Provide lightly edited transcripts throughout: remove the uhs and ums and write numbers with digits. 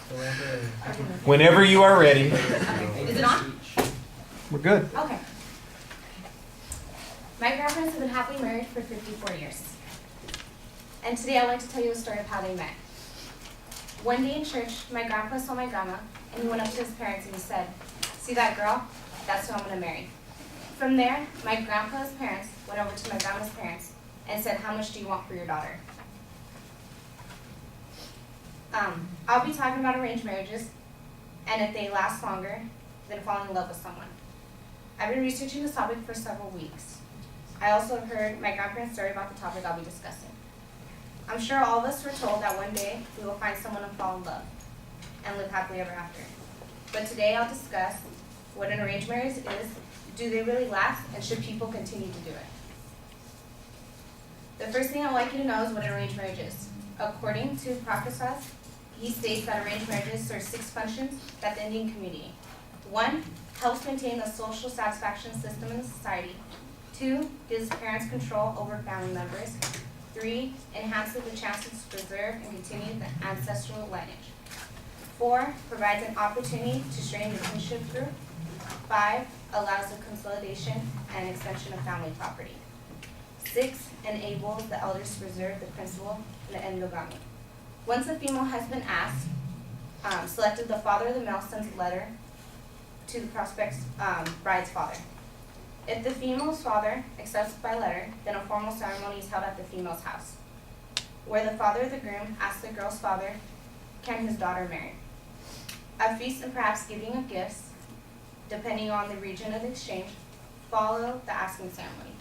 Whenever you are ready. Is it on? We're good. Okay. My grandparents have been happily married for 54 years. And today I'd like to tell you a story of how they met. One day in church, my grandpa saw my grandma, and he went up to his parents and he said, "See that girl? That's who I'm going to marry." From there, my grandpa's parents went over to my grandma's parents and said, "How much do you want for your daughter?" I'll be talking about arranged marriages, and if they last longer than falling in love with someone. I've been researching this topic for several weeks. I also have heard my grandparents' story about the topic I'll be discussing. I'm sure all of us were told that one day we will find someone and fall in love and live happily ever after. But today I'll discuss what an arranged marriage is, do they really last, and should people continue to do it? The first thing I'd like you to know is what an arranged marriage is. According to Prakash, he states that arranged marriages serve 6 functions that the Indian community. 1, helps maintain the social satisfaction system in society. 2, gives parents control over family members. 3, enhances the chances to preserve and continue the ancestral lineage. 4, provides an opportunity to strengthen the kinship group. 5, allows the consolidation and extension of family property. 6, enables the elders to preserve the principle in the endogamy. Once a female has been asked, selected, the father of the male sends a letter to the prospect's bride's father. If the female's father accepts by letter, then a formal ceremony is held at the female's house, where the father of the groom asks the girl's father, can his daughter marry? A feast and perhaps giving of gifts, depending on the region of the exchange, follow the asking ceremony.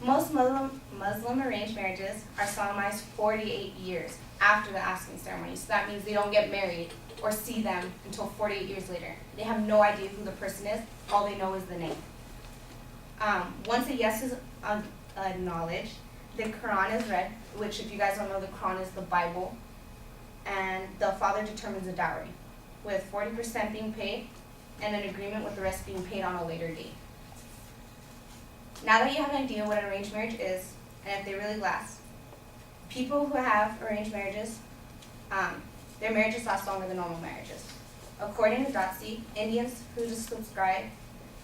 Most Muslim arranged marriages are solemnized 48 years after the asking ceremony. So that means they don't get married or see them until 48 years later. They have no idea who the person is. All they know is the name. Once a yes is acknowledged, the Quran is read, which if you guys don't know, the Quran is the Bible, and the father determines the dowry, with 40% being paid and an agreement with the rest being paid on a later date. Now that you have an idea what an arranged marriage is, and if they really last, people who have arranged marriages, their marriages last longer than normal marriages. According to DOTC, Indians who subscribe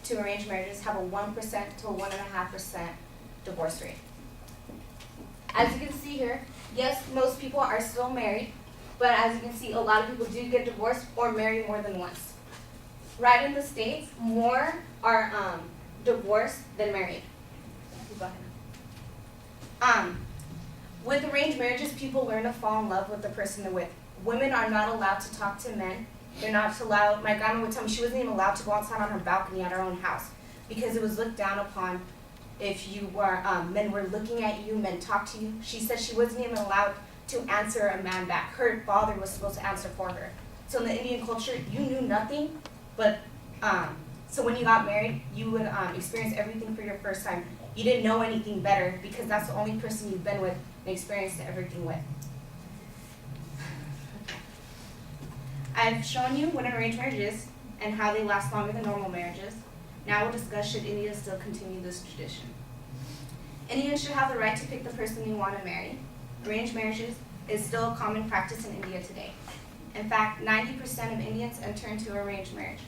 to arranged marriages have a 1% to a 1.5% divorce rate. As you can see here, yes, most people are still married, but as you can see, a lot of people do get divorced or marry more than once. Right in the States, more are divorced than married. Go ahead. With arranged marriages, people learn to fall in love with the person they're with. Women are not allowed to talk to men. They're not allowed, my grandma would tell me she wasn't even allowed to go outside on her balcony at her own house because it was looked down upon if you were, men were looking at you, men talked to you. She said she wasn't even allowed to answer a man back. Her father was supposed to answer for her. So in the Indian culture, you knew nothing, but so when you got married, you would experience everything for your first time. You didn't know anything better because that's the only person you've been with and experienced everything with. I've shown you what an arranged marriage is and how they last longer than normal marriages. Now we'll discuss should India still continue this tradition. Indians should have the right to pick the person they want to marry. Arranged marriages is still a common practice in India today. In fact, 90% of Indians enter into arranged marriage.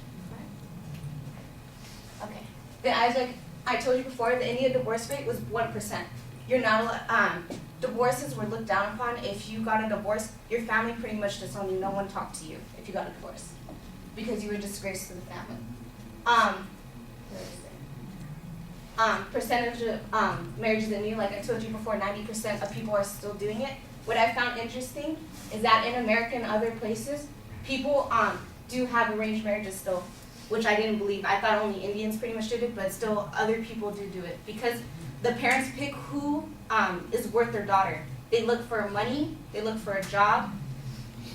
Okay. Then as I told you before, the India divorce rate was 1%. You're not divorces were looked down upon. If you got a divorce, your family pretty much disowned you. No one talked to you if you got a divorce because you were a disgrace to the family. Percentage of marriages in India, like I told you before, 90% of people are still doing it. What I found interesting is that in America and other places, people do have arranged marriages still, which I didn't believe. I thought only Indians pretty much did it, but still other people do it because the parents pick who is worth their daughter. They look for money, they look for a job,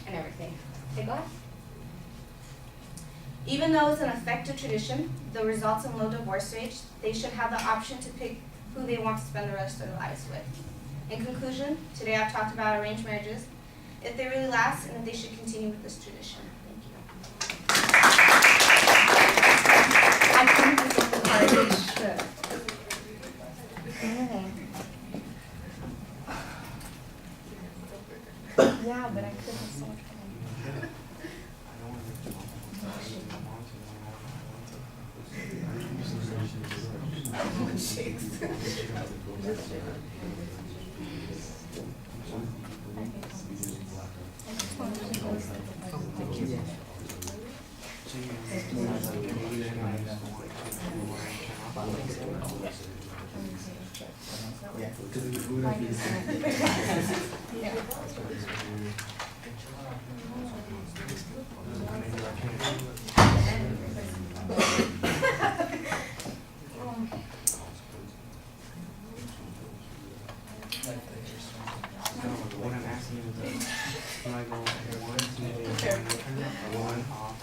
and everything. Okay, go ahead. Even though it's an effective tradition that results in low divorce rates, they should have the option to pick who they want to spend the rest of their lives with. In conclusion, today I've talked about arranged marriages, if they really last, and if they should continue with this tradition. Thank you. I think this is the part they should. Yeah, but I could have so much fun. What I'm asking you is, when I go one, two, one off,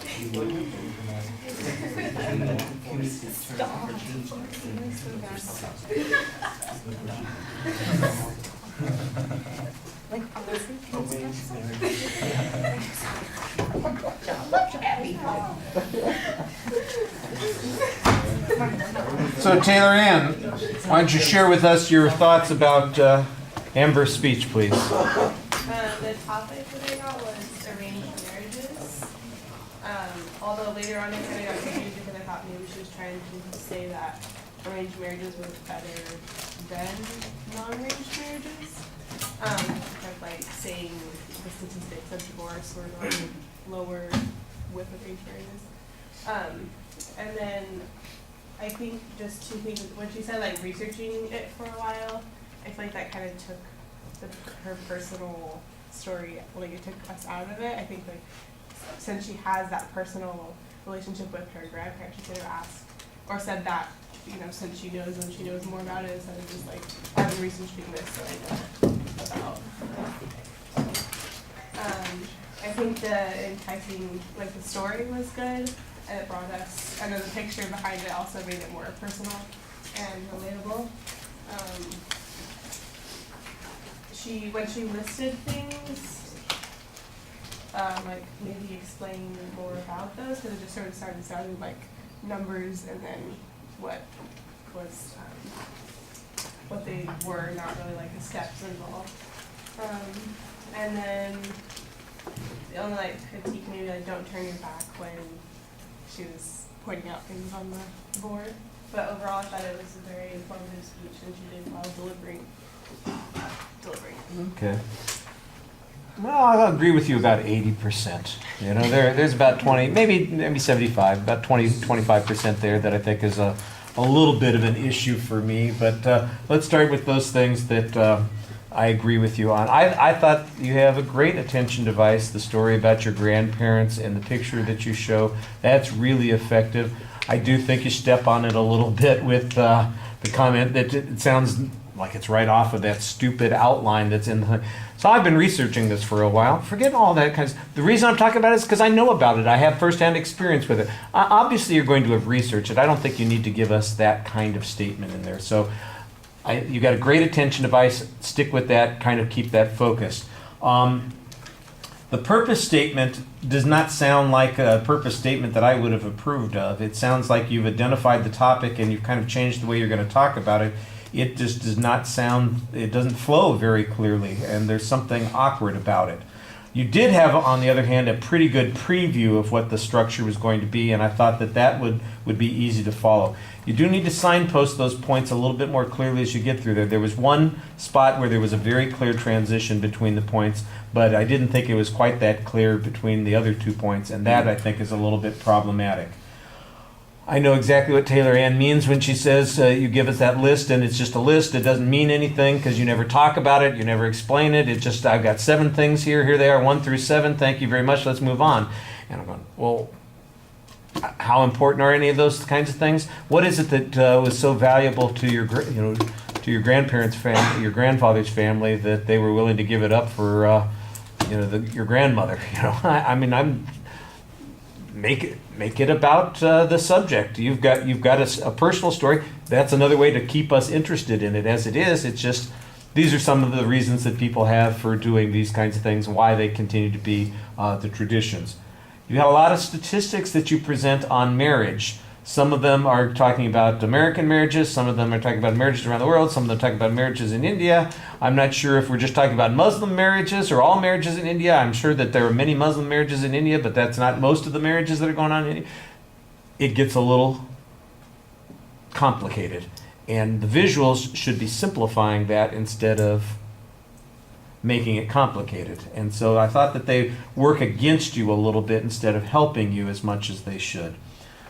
So Taylor Ann, why don't you share with us your thoughts about Amber's speech, please? The topic that I got was arranged marriages. Although later on I kind of got confused because I thought maybe she was trying to say that arranged marriages were better than non-arranged marriages. Kind of like saying the statistics of divorce were going lower with arranged marriages. And then I think just two things, when she said like researching it for a while, I feel like that kind of took her personal story, like it took us out of it. I think like since she has that personal relationship with her grandparents, she could have asked or said that, you know, since she knows them, she knows more about it instead of just like I've been researching this so I know about. I think the enticing, like the story was good and it brought us, and then the picture behind it also made it more personal and relatable. When she listed things, like maybe explain more about those, because it just sort of started sounding like numbers and then what was, what they were, not really like the steps involved. And then the only like critique maybe like don't turn your back when she was pointing out things on the board. But overall I thought it was a very informative speech and she did well delivering. Okay. Well, I'll agree with you about 80%. You know, there's about 20, maybe 75, about 25% there that I think is a little bit of an issue for me. But let's start with those things that I agree with you on. I thought you have a great attention device, the story about your grandparents and the picture that you show. That's really effective. I do think you step on it a little bit with the comment that it sounds like it's right off of that stupid outline that's in the... So I've been researching this for a while. Forget all that kind of... The reason I'm talking about it is because I know about it. I have firsthand experience with it. Obviously, you're going to have researched it. I don't think you need to give us that kind of statement in there. So you got a great attention device. Stick with that. Kind of keep that focused. The purpose statement does not sound like a purpose statement that I would have approved of. It sounds like you've identified the topic and you've kind of changed the way you're going to talk about it. It just does not sound, it doesn't flow very clearly, and there's something awkward about it. You did have, on the other hand, a pretty good preview of what the structure was going to be, and I thought that would be easy to follow. You do need to signpost those points a little bit more clearly as you get through there. There was one spot where there was a very clear transition between the points, but I didn't think it was quite that clear between the other 2 points, and that I think is a little bit problematic. I know exactly what Taylor Ann means when she says you give us that list and it's just a list. It doesn't mean anything because you never talk about it, you never explain it. It's just, I've got 7 things here. Here they are, 1 through 7. Thank you very much. Let's move on. And I'm going, well, how important are any of those kinds of things? What is it that was so valuable to your, to your grandparents' family, your grandfather's family, that they were willing to give it up for, your grandmother? I mean, make it about the subject. You've got a personal story. That's another way to keep us interested in it. As it is, it's just these are some of the reasons that people have for doing these kinds of things, why they continue to be the traditions. You have a lot of statistics that you present on marriage. Some of them are talking about American marriages. Some of them are talking about marriages around the world. Some of them are talking about marriages in India. I'm not sure if we're just talking about Muslim marriages or all marriages in India. I'm sure that there are many Muslim marriages in India, but that's not most of the marriages that are going on in India. It gets a little complicated. And the visuals should be simplifying that instead of making it complicated. And so I thought that they work against you a little bit instead of helping you as much as they should.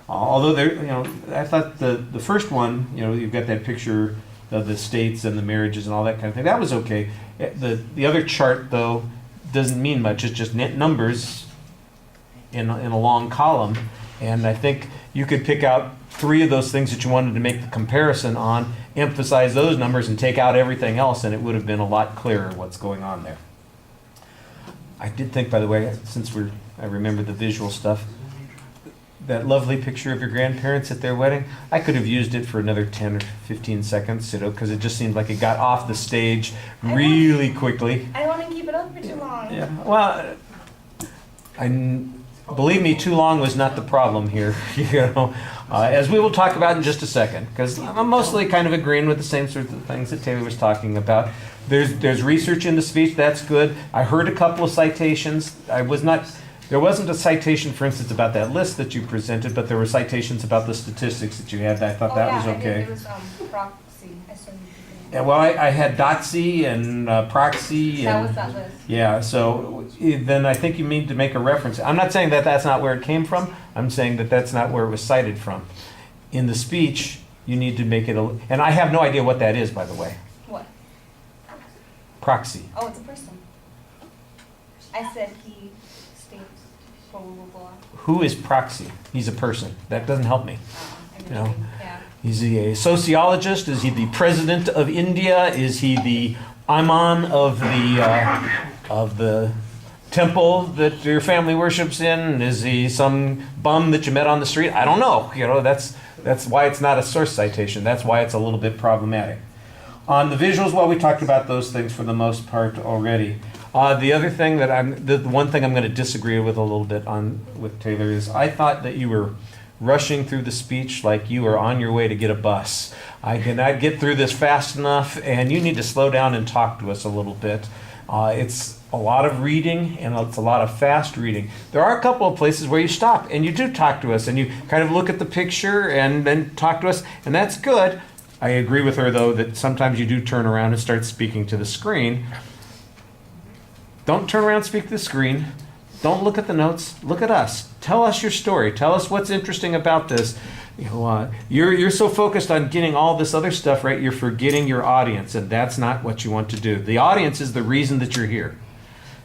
Although they're, I thought the first one, you've got that picture of the states and the marriages and all that kind of thing. That was okay. The other chart, though, doesn't mean much. It's just net numbers in a long column. And I think you could pick out 3 of those things that you wanted to make the comparison on, emphasize those numbers, and take out everything else, and it would have been a lot clearer what's going on there. I did think, by the way, since I remember the visual stuff, that lovely picture of your grandparents at their wedding, I could have used it for another 10 or 15 seconds, because it just seemed like it got off the stage really quickly. I don't want to keep it up for too long. Yeah, well, believe me, too long was not the problem here, as we will talk about in just a second, because I'm mostly kind of agreeing with the same sorts of things that Taylor was talking about. There's research in the speech, that's good. I heard a couple of citations. There wasn't a citation, for instance, about that list that you presented, but there were citations about the statistics that you had. I thought that was okay. It was proxy. I saw you. Yeah, well, I had DOTC and proxy. That was that list. Yeah, so then I think you need to make a reference. I'm not saying that that's not where it came from. I'm saying that that's not where it was cited from. In the speech, you need to make it and I have no idea what that is, by the way. What? Proxy. Oh, it's a person. I said he states blah, blah, blah, blah. Who is proxy? He's a person. That doesn't help me. Yeah. Is he a sociologist? Is he the president of India? Is he the imam of the temple that your family worships in? Is he some bum that you met on the street? I don't know. That's why it's not a source citation. That's why it's a little bit problematic. On the visuals, well, we talked about those things for the most part already. The other thing the one thing I'm going to disagree with a little bit with Taylor is I thought that you were rushing through the speech like you were on your way to get a bus. I cannot get through this fast enough, and you need to slow down and talk to us a little bit. It's a lot of reading, and it's a lot of fast reading. There are a couple of places where you stop, and you do talk to us, and you kind of look at the picture and then talk to us, and that's good. I agree with her, though, that sometimes you do turn around and start speaking to the screen. Don't turn around and speak to the screen. Don't look at the notes. Look at us. Tell us your story. Tell us what's interesting about this. You're so focused on getting all this other stuff right, you're forgetting your audience, and that's not what you want to do. The audience is the reason that you're here.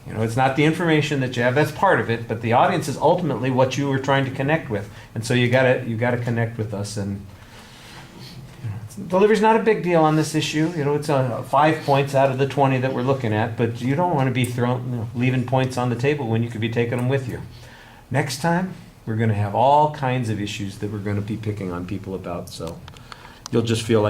It's not the information that you have. That's part of it, but the audience is ultimately what you were trying to connect with, and so you gotta connect with us. And delivery's not a big deal on this issue. It's 5 points out of the 20 that we're looking at, but you don't want to be leaving points on the table when you could be taking them with you. Next time, we're going to have all kinds of issues that we're going to be picking on people about, so you'll just feel like